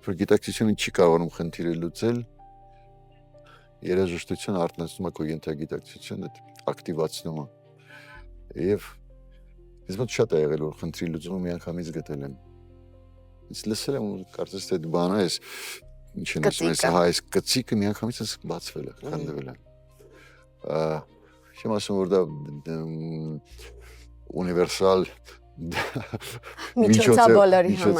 Speaker 2: որ գիտակցությունը չի կարողանում խնդիրը լուծել, երաժշտությունը արտնացնում է քո ենթագիտակցությունը, ակտիվացնում է։ Եվ ես մոտ շատ է եղել, որ խնդրի լուծումը միանգամից գտել եմ։ Ես լսել եմ, կարծես թե այդ բանը էս, ինչ են ասում, այս կծիկը միանգամից բացվել է, խանդվել է։ Չեմ ասում, որ դա ունիվերսալ միջոց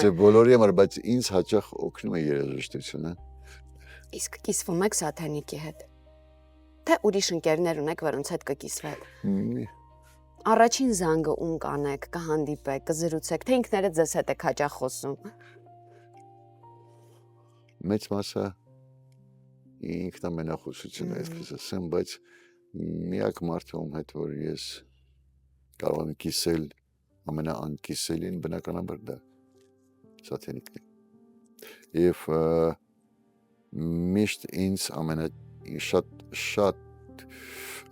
Speaker 2: է բոլորի համար, բայց ինձ հաճախ օգնում է երաժշտությունը։
Speaker 1: Իսկ կիսվում եք Սաթենիկի հետ։ Թե ուրիշ ընկերներ ունեք, որոնց հետ կկիսվեք։ Առաջին զանգը ում կանեք, կհանդիպեք, կզրուցեք, թե ինքներդ ձեզ հետ եք հաճախ խոսում։
Speaker 2: Մեծ մասը ինքնամենախոսություն է, այսպես ասեմ, բայց միակ մարդը ում հետ որ ես կարող եմ կիսել ամենաանկիսելին, բնականաբար դա Սաթենիկն է։ Եվ միշտ ինձ շատ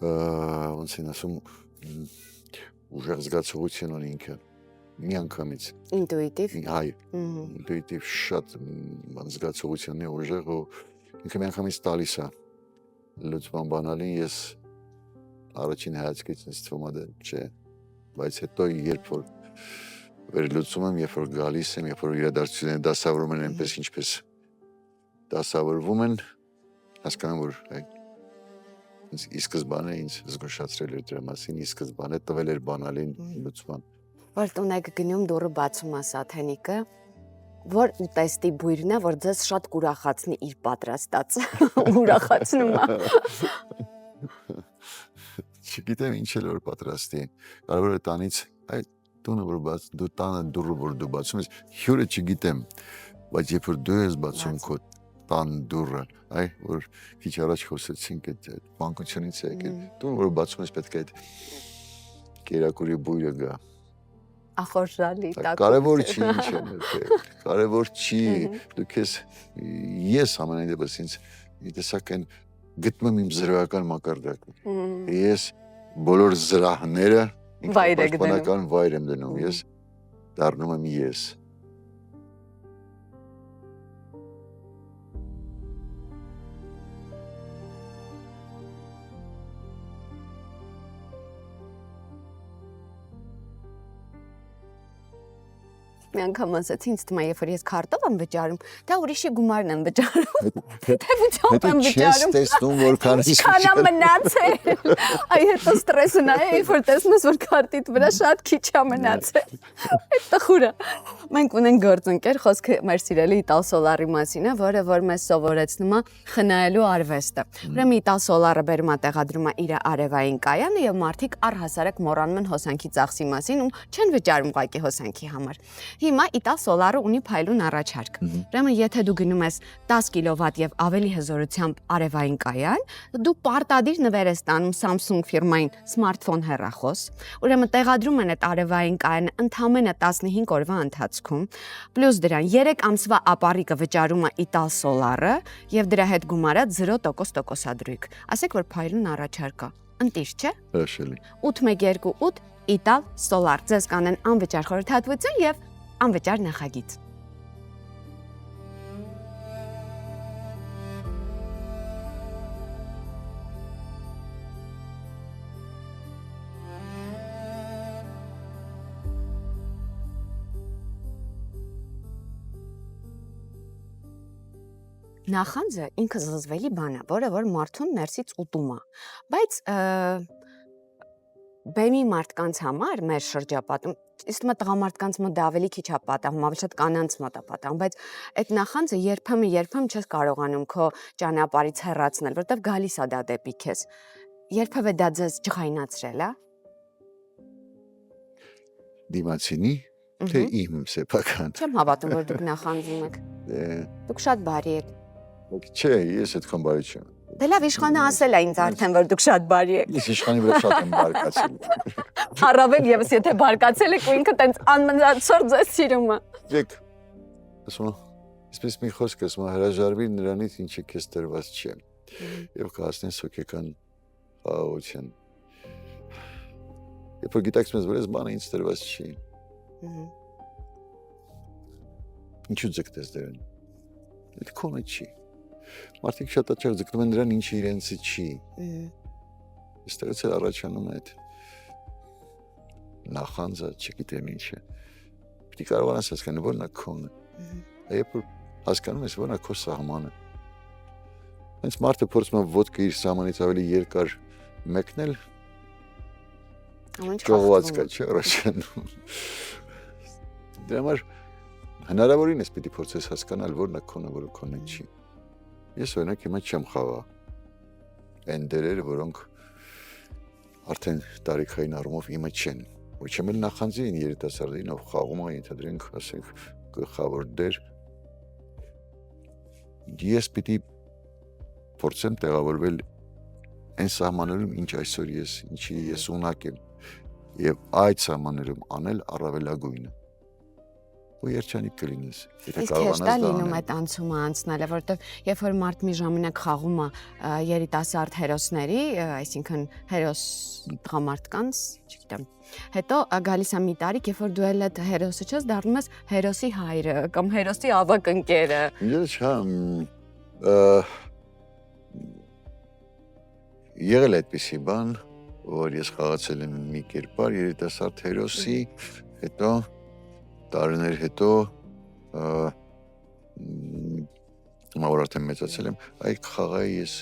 Speaker 2: ոնց են ասում ուժեղ զգացողություն ունի ինքը միանգամից
Speaker 1: ինտուիտիվ
Speaker 2: ինտուիտիվ շատ զգացողություն է ուժեղ ու ինքը միանգամից տալիս է լուծման բանալին ես առաջին հայացքից ինձ թվում է չէ բայց հետո երբ որ վերլուծում եմ երբ որ գալիս եմ երբ որ իրադարձությունները դասավորվում են այնպես ինչպես դասավորվում են հասկանում որ ի սկզբանե ինձ զգուշացրել էր դրա մասին, ի սկզբանե տվել էր բանալին լուծման։
Speaker 1: Որ տուն եք գնում դուռը բացում է Սաթենիկը, որ ուտեստի բույրն է, որ ձեզ շատ կուրախացնի իր պատրաստած, ուրախացնում է։
Speaker 2: Չգիտեմ ինչ էլ որ պատրաստի, կարող է տանից, այդ տունը որ դու տանը դուռը որ դու բացում ես, հյուրը չգիտեմ, բայց երբ որ դու ես բացում քո տան դուռը, որ քիչ առաջ խոսեցինք այդ բանկությունից եկել, տուն որ բացում ես պետք է այդ կերակուրի բույրը գա,
Speaker 1: ախորժալի տակ։
Speaker 2: Կարևոր չի ինչ եմ ելել, կարևոր չի, դուք ես ամենայն դեպս ինձ տեսակ են գտնում իմ զրոյական մակարդակը, ես բոլոր զրահները ինքնապաշտպանական վայր եմ դնում, ես դառնում եմ ես։
Speaker 1: Մի անգամ ասացի ինձ թվում է, երբ որ ես քարտով եմ վճարում, դա ուրիշի գումարն եմ վճարում։ Թեվությամբ եմ վճարում։
Speaker 2: Հետո չես տեսնում որքան
Speaker 1: Ինչքան է մնացել։ Այ հետո ստրեսը նա է, երբ որ տեսնես որ քարտիդ վրա շատ քիչ է մնացել։ Այդ տխուրը։ Մենք ունենք գործընկեր, խոսքը մեր սիրելի Իտալ Սոլարի մասին է, որը որ մեզ սովորեցնում է խնայելու արվեստը։ Ուրեմն Իտալ Սոլարը բերում է տեղադրում է իր արևային կայանը եւ մարդիկ առհասարակ մոռանում են հոսանքի ծախսի մասին ու չեն վճարում ուղղակի հոսանքի համար։ Հիմա Իտալ Սոլարը ունի փայլուն առաջարկ։ Ուրեմն եթե դու գնում ես 10 կիլովատ եւ ավելի հզորությամբ արևային կայան, դու պարտադիր նվեր ես տանում Samsung ֆիրմային սմարթֆոն հեռախոս։ Ուրեմն տեղադրում են այդ արևային կայանը ընդամենը 15 օրվա ընթացքում, պլյուս դրան 3 ամսվա ապառիկը վճարում է Իտալ Սոլարը եւ դրա հետ գումարած 0% տոկոսադրույք։ Ասեք որ փայլուն առաջարկ է։ Ընտիր, չէ՞։
Speaker 2: Հրաշալի։
Speaker 1: 812 Իտալ Սոլար ձեզ կանեն անվճար խորհրդատվություն եւ անվճար նախագիծ։ Նախանձը ինքը զզվելի բան է, որը որ մարդուն ներսից ուտում է, բայց բեմի մարդկանց համար մեր շրջապատում իսկ մը տղամարդկանց մոտ դա ավելի քիչ է պատահում, ավելի շատ կանանց մոտ է պատահում, բայց այդ նախանձը երբեմն չես կարողանում քո ճանապարհից հեռացնել, որտեվ գալիս է դա դեպի քեզ։ Երբևէ դա ձեզ ջղայնացրել է։
Speaker 2: Դիմացինի, թե իմ սեփական։
Speaker 1: Չեմ հավատում, որ դուք նախանձում եք։ Դուք շատ բարի եք։
Speaker 2: Չէ, ես այդքան բարի չեմ։
Speaker 1: Դե լավ, իշխանը ասել է ինձ արդեն, որ դուք շատ բարի եք։
Speaker 2: Ես իշխանի վրա շատ եմ բարկացել։
Speaker 1: Առավել եւս եթե բարկացել եք ու ինքը տենց անմնացոր ձեզ սիրում է։
Speaker 2: Դեք, ասում եմ, այսպես մի խոսք ասում եմ, հրաժարվի նրանից, ինչը քեզ տրված չէ։ Եվ կհասնես հոգեկան խաղաղության։ Երբ որ գիտակցում ես, որ այս բանը ինձ տրված չի։ Ինչու ձգտես դրան։ Այդ քոնը չի։ Մարդիկ շատ հաճախ ձգտում են դրան, ինչը իրենցը չի։ Այստեղից էլ առաջանում է այդ նախանձը, չգիտեմ ինչ է։ Պիտի կարողանաս հասկանալ, որն է քոնը։ Երբ որ հասկանում ես, որն է քո սահմանը։ Հենց մարդը փորձում է ոտքը իր սահմանից ավելի երկար մեկնել, ճողված կա, չի առաջանում։ Դրա համար հնարավորինս պիտի փորձես հասկանալ, որն է քոնը, որը քոնը չի։ Ես օրինակ հիմա չեմ խաղա այն դերերը, որոնք արդեն տարիքային առումով իմը չեն։ Ոչ եմ էլ նախանձի են երիտասարդին, ով խաղում է, ենթադրենք, ասենք, գլխավոր դեր։ Ես պիտի փորձեմ տեղավորվել այն սահմաններում, ինչ այսօր ես, ինչի ես ունակ եմ, եւ այդ սահմաններում անել առավելագույնը։ Ու երջանիկ կլինես, եթե կարողանաս դա անել։ Իսկ լինում այդ անցումը անցնելը, որովհետև երբ որ մարդ մի ժամանակ խաղում է երիտասարդ հերոսների, այսինքն հերոս տղամարդկանց, չգիտեմ, հետո գալիս է մի տարիք, երբ որ դու էլ այդ հերոսը չես, դառնում ես հերոսի հայրը կամ հերոսի ավագ ընկերը։ Ես եղել այդպիսի բան, որ ես խաղացել եմ մի կերպար երիտասարդ հերոսի, հետո տարիներ հետո որ արդեն մեծացել եմ, այդ խաղայի ես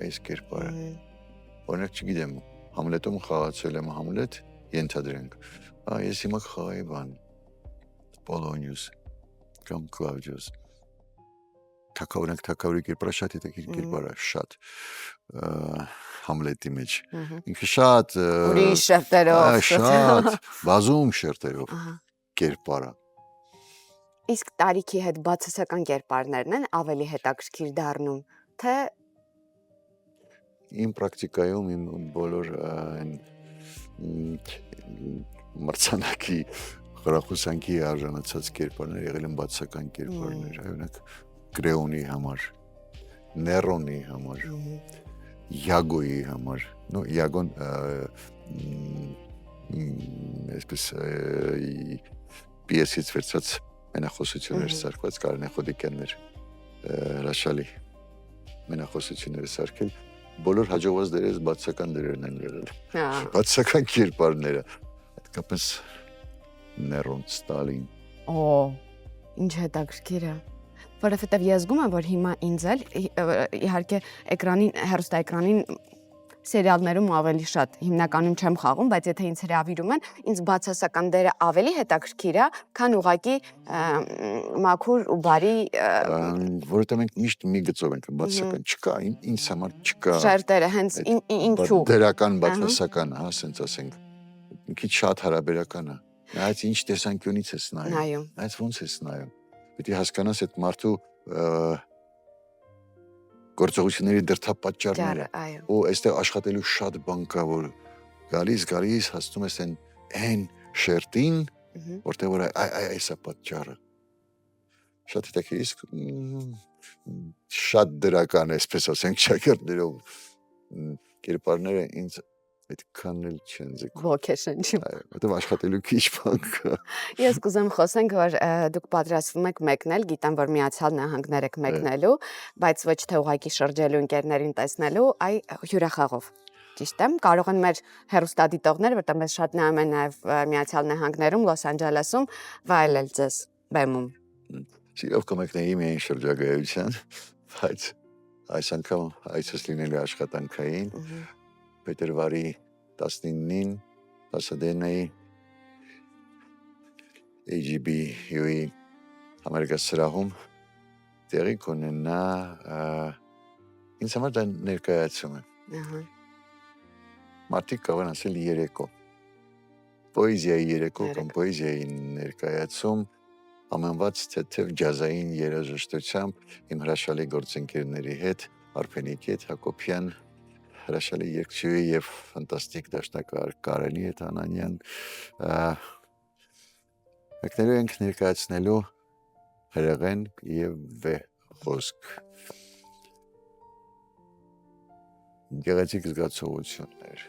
Speaker 2: այս կերպարը։ Օրինակ չգիտեմ, Համլետում խաղացել եմ Համլետ, ենթադրենք։ Ես հիմա խաղայի բան, Պոլոնիուս կամ Կլավդիոս։ Թագավորենք թագավորի կերպարը շատ հետաքրքիր կերպար է, շատ Համլետի մեջ։ Ինքը շատ ուրիշ շերտերով, շատ բազում շերտերով կերպարը։ Իսկ տարիքի հետ բացասական կերպարներն են ավելի հետաքրքիր դառնում, թե իմ պրակտիկայում իմ բոլոր այն մրցանակի խրախուսանքի արժանացած կերպարներ եղել են բացական կերպարներ, օրինակ Գրեոնի համար, Ներոնի համար, Յագոյի համար, նո Յագոն այսպես պիեսից վերցած մենախոսություններ սարքված Կարինե Խոդիկյաններ հրաշալի մենախոսություններ սարքել, բոլոր հաջողված դերերս բացական դերերն են եղել, բացական կերպարները, հատկապես Ներոն, Ստալին։
Speaker 1: Ինչ հետաքրքիր է, որովհետև ես զգում եմ, որ հիմա ինձ էլ իհարկե հեռուստաէկրանին սերիալներում ավելի շատ հիմնականում չեմ խաղում, բայց եթե ինձ հրավիրում են, ինձ բացասական դերը ավելի հետաքրքիր է, քան ուղղակի մաքուր ու բարի
Speaker 2: որովհետև մենք միշտ մի գծով ենք բացասական չկա, ինձ համար չկա
Speaker 1: շերտերը, հենց ինչու
Speaker 2: դերական բացասական, հա, ասենց ասենք, մի քիչ շատ հարաբերական է, նայած ինչ տեսանկյունից ես նայում, նայած ոնց ես նայում, պետք է հասկանաս այդ մարդու գործողությունների դրդապատճառները, ու այստեղ աշխատելու շատ բան կա, որ գալիս հասնում ես այն շերտին, որտեղ որ այս է պատճառը։ Շատ հետաքրքիր, իսկ շատ դրական, այսպես ասենք, շագերտներով կերպարները ինձ այդքան էլ չեն ձգում։
Speaker 1: Ոգեշնչում։
Speaker 2: Որտեղ աշխատելու քիչ բան կա։
Speaker 1: Ես կուզեմ խոսենք, որ դուք պատրաստվում եք մեկնել, գիտեմ, որ Միացյալ Նահանգներ եք մեկնելու, բայց ոչ թե ուղղակի շրջելու ընկերներին տեսնելու, այ հյուրախաղով։ Ճիշտ եմ, կարող են մեր հեռուստադիտողները, որտեղ մեզ շատ նայում են նաև Միացյալ Նահանգներում, Լոս Անջելեսում, վայելել ձեզ բեմում։
Speaker 2: Սիրով կմեկնեի միայն շրջագայության, բայց այս անգամ այսպես լինելու աշխատանքային փետրվարի 19-ին Պասադենայի AGB-ի համերգասրահում տեղի կունենա ինձ համար դա ներկայացում է։ Մարդիկ կարող են ասել երեկո, պոեզիայի երեկո կամ պոեզիայի ներկայացում ամենված թեթև ջազային երաժշտությամբ իմ հրաշալի գործընկերների հետ, Արփենիկի հետ, Հակոբյան, հրաշալի երգչուհի եւ ֆանտաստիկ դաշնակահար Կարենի հետ Անանյան, մեկնելու ենք ներկայացնելու հրեղեն եւ վեհ խոսք։ Գեղեցիկ զգացողություններ,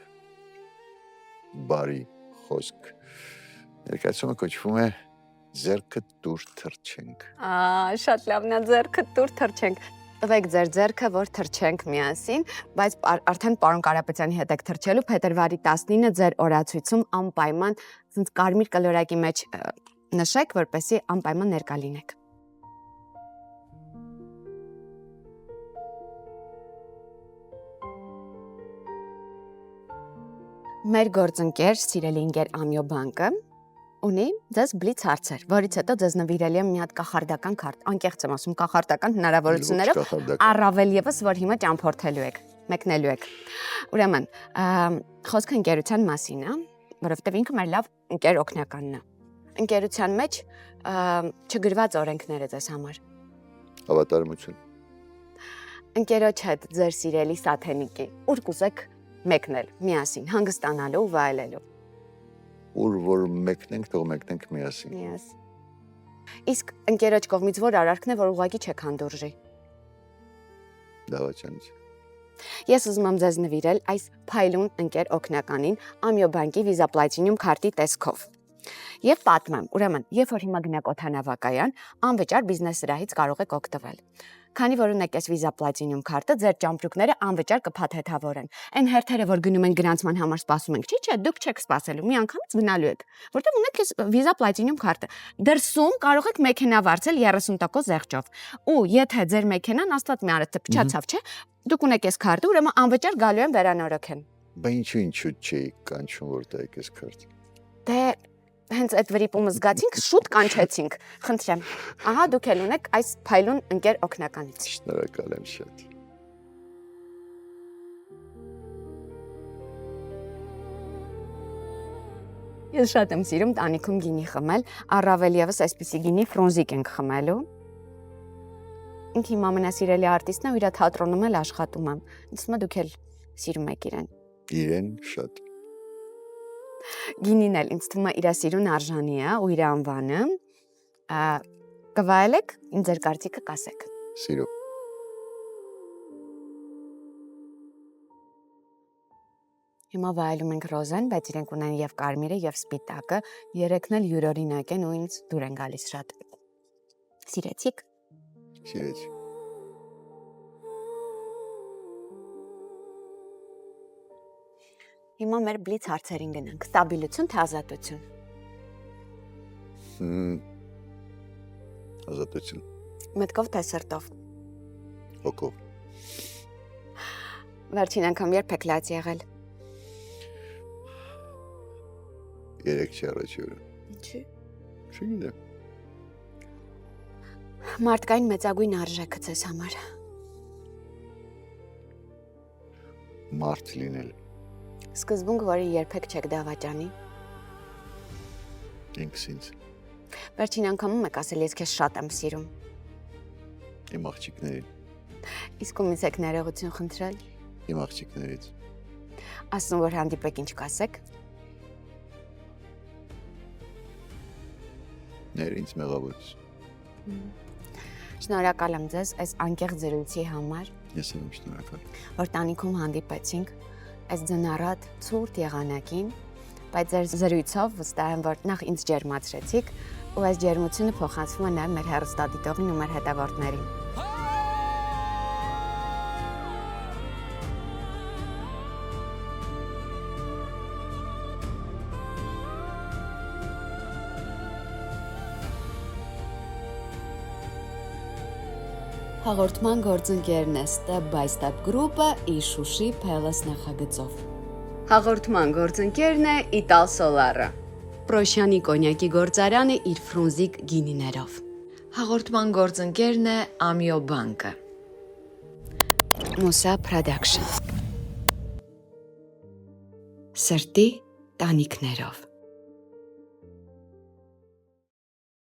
Speaker 2: բարի խոսք։ Ներկայացումը կոչվում է Ձերքը դուր թռչենք։
Speaker 1: Շատ լավն է, ձերքը դուր թռչենք։ Տվեք ձեր ձերքը, որ թռչենք միասին, բայց արդեն պարոն Կարապետյանի հետ եք թռչելու փետրվարի 19-ը ձեր օրացույցում անպայման ասենց կարմիր կլորակի մեջ նշեք, որպեսզի անպայման ներկա լինեք։ Մեր գործընկեր, սիրելի ընկեր Ամյո բանկը ունի ձեզ բլից հարցեր, որից հետո ձեզ նվիրելի եմ մի հատ կախարդական քարտ, անկեղծ եմ ասում, կախարդական հնարավորություններով, առավել եւս, որ հիմա ճամփորդելու եք, մեկնելու եք։ Ուրեմն, խոսքը ընկերության մասին է, որովհետեւ ինքը մեր լավ ընկեր օգնականն է։ Ընկերության մեջ չգրված օրենքներ է ձեզ համար։
Speaker 2: Հավատարմություն։
Speaker 1: Ընկերոջ հետ ձեր սիրելի սաթենիկի, ուր կուզեք մեկնել միասին, հանգստանալու ու վայելելու։
Speaker 2: Ուր որ մեկնենք, թող մեկնենք միասին։
Speaker 1: Իսկ ընկերոջ կողմից որ արարքն է, որ ուղղակի չեք հանդուրժի։
Speaker 2: Դավաճանություն։
Speaker 1: Ես ուզում եմ ձեզ նվիրել այս փայլուն ընկեր օգնականին Ամյո բանկի Visa Platinum քարտի տեսքով։ Եվ պատմեմ, ուրեմն, երբ որ հիմա գնաք օդանավակայան, անվճար բիզնես սրահից կարող եք օգտվել։ Քանի որ ունեք այս Visa Platinum քարտը, ձեր ճամպրուկները անվճար կփաթեթավորեն։ Այն հերթերը, որ գնում են գրանցման համար սպասում ենք, չէ, դուք չեք սպասելու, մի անգամից գնալու եք, որտեղ ունեք այս Visa Platinum քարտը։ Դրսում կարող եք մեքենա վարձել 30% զեղչով։ Ու եթե ձեր մեքենան աստված մի արած փչացավ, չէ, դուք ունեք այս քարտը, ուրեմն անվճար գալու են վերանորոգեն։
Speaker 2: Բա ինչու չի կանչում որ տա եք այս քարտը։
Speaker 1: Դե հենց այդ վրիպումը զգացինք, շուտ կանչեցինք։ Խնդրեմ։ Ահա դուք էլ ունեք այս փայլուն ընկեր օգնականից։
Speaker 2: Շնորհակալ եմ շատ։
Speaker 1: Ես շատ եմ սիրում տանիքում գինի խմել, առավել եւս այսպիսի գինի ֆրոնզիկ ենք խմելու։ Ինքը իմ ամենասիրելի արտիստն է ու իր թատրոնում էլ աշխատում եմ։ Ինձ թվում է դուք էլ սիրում եք իրեն։
Speaker 2: Իրեն շատ։
Speaker 1: Գինին էլ ինձ թվում է իր սիրուն արժանի է ու իր անվանը։ Կվայելեք, ինձ ձեր կարծիքը կասեք։
Speaker 2: Սիրո։
Speaker 1: Հիմա վայելում ենք ռոզեն, բայց իրենք ունեն եւ կարմիրը եւ սպիտակը, երեքն էլ յուրօրինակ են ու ինձ դուր են գալիս շատ։ Սիրեցիք։
Speaker 2: Սիրեցի։
Speaker 1: Հիմա մեր բլից հարցերին գնանք։ Ստաբիլություն թե ազատություն։
Speaker 2: Ազատություն։
Speaker 1: Մտքով թե սրտով։
Speaker 2: Հոգով։
Speaker 1: Վերջին անգամ երբ եք լաց եղել։
Speaker 2: 3 առաջի օրը։
Speaker 1: Ինչի։
Speaker 2: Չգիտեմ։
Speaker 1: Մարդկային մեծագույն արժեքը ձեզ համար։
Speaker 2: Մարդ լինել։
Speaker 1: Սկզբունք, որը երբեք չեք դավաճանի։
Speaker 2: Ինքս ինձ։
Speaker 1: Վերջին անգամում եք ասել ես քեզ շատ եմ սիրում։
Speaker 2: Իմ աղջիկներին։
Speaker 1: Իսկ ումից եք ներողություն խնդրել։
Speaker 2: Իմ աղջիկներից։
Speaker 1: Ասում որ հանդիպեք ինչ կասեք։
Speaker 2: Ինձ մեղավորից։
Speaker 1: Շնորհակալ եմ ձեզ այս անկեղծ զրույցի համար,
Speaker 2: Ես եմ շնորհակալ։
Speaker 1: որ տանիքում հանդիպեցինք այս ձնառատ ցուրտ եղանակին, բայց ձեր զրույցով վստահ եմ, որ նախ ինձ ջերմացրեցիք ու այս ջերմությունը փոխանցվում է նաև մեր հեռուստադիտողին ու մեր հետևորդներին։ Հաղորդման գործընկերն է Step by Step Group-ը Իշուշի Palace նախագծով։ Հաղորդման գործընկերն է Ital Solar-ը։ Պրոշյանի կոնյակի գործարանը իր ֆրունզիկ գինիներով։
Speaker 3: Հաղորդման գործընկերն է Amio Bank-ը։
Speaker 1: Musa Production։ Սրտի տանիքներով։